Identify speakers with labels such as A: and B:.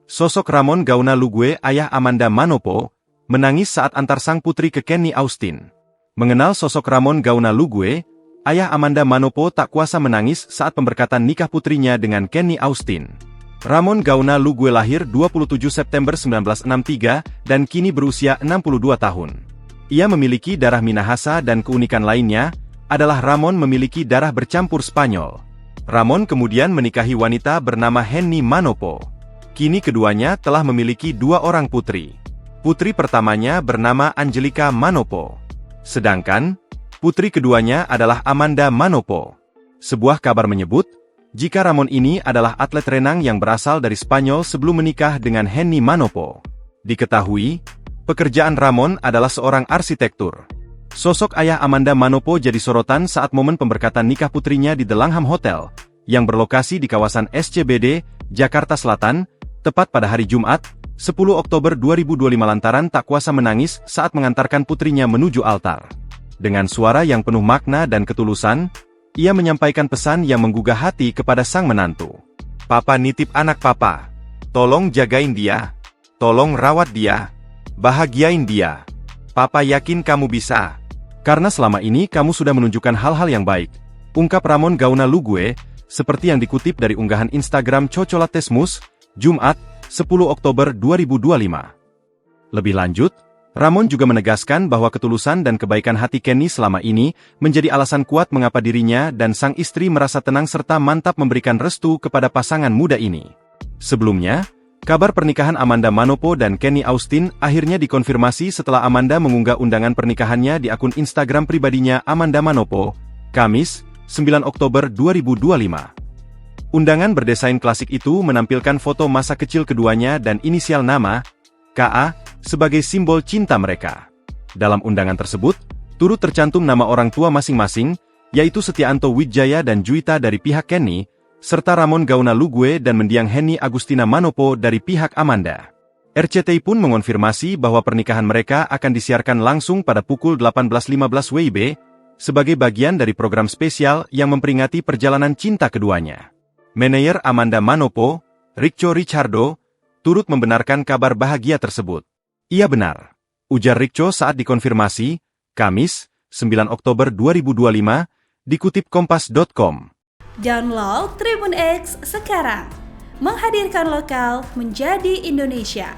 A: Sosok Ramon Gauna Lugue, ayah Amanda Manopo, menangis saat antar sang putri ke Kenny Austin. Mengenal sosok Ramon Gauna Lugue, ayah Amanda Manopo tak kuasa menangis saat pemberkatan nikah putrinya dengan Kenny Austin. Ramon Gauna Lugue lahir 27 September 1963 dan kini berusia 62 tahun. Ia memiliki darah Minahasa dan keunikan lainnya adalah Ramon memiliki darah bercampur Spanyol. Ramon kemudian menikahi wanita bernama Henny Manopo. Kini keduanya telah memiliki 2 orang putri. Putri pertamanya bernama Angelica Manopo. Sedangkan, putri keduanya adalah Amanda Manopo. Sebuah kabar menyebut, jika Ramon ini adalah atlet renang yang berasal dari Spanyol sebelum menikah dengan Henny Manopo. Diketahui, pekerjaan Ramon adalah seorang arsitektur. Sosok ayah Amanda Manopo jadi sorotan saat momen pemberkatan nikah putrinya di The Langham Hotel, yang berlokasi di kawasan SCBD, Jakarta Selatan, tepat pada hari Jumat, 10 Oktober 2025 lantaran tak kuasa menangis saat mengantarkan putrinya menuju altar. Dengan suara yang penuh makna dan ketulusan, ia menyampaikan pesan yang menggugah hati kepada sang menantu. Papa nitip anak papa. Tolong jagain dia. Tolong rawat dia. Bahagiain dia. Papa yakin kamu bisa. Karena selama ini kamu sudah menunjukkan hal-hal yang baik, ungkap Ramon Gauna Lugue, seperti yang dikutip dari unggahan Instagram Cocolatesmus, Jumat, 10 Oktober 2025. Lebih lanjut, Ramon juga menegaskan bahwa ketulusan dan kebaikan hati Kenny selama ini menjadi alasan kuat mengapa dirinya dan sang istri merasa tenang serta mantap memberikan restu kepada pasangan muda ini. Sebelumnya, kabar pernikahan Amanda Manopo dan Kenny Austin akhirnya dikonfirmasi setelah Amanda mengunggah undangan pernikahannya di akun Instagram pribadinya Amanda Manopo, Kamis, 9 Oktober 2025. Undangan berdesain klasik itu menampilkan foto masa kecil keduanya dan inisial nama, KA, sebagai simbol cinta mereka. Dalam undangan tersebut, turut tercantum nama orang tua masing-masing, yaitu Setiaanto Wijaya dan Juwita dari pihak Kenny, serta Ramon Gauna Lugue dan mendiang Henny Agustina Manopo dari pihak Amanda. RCTI pun mengonfirmasi bahwa pernikahan mereka akan disiarkan langsung pada pukul 18.15 WIB, sebagai bagian dari program spesial yang memperingati perjalanan cinta keduanya. Manajer Amanda Manopo, Richo Richardo, turut membenarkan kabar bahagia tersebut. Iya benar, ujar Richo saat dikonfirmasi, Kamis, 9 Oktober 2025, dikutip kompas.com.
B: Download Tribun X sekarang, menghadirkan lokal menjadi Indonesia.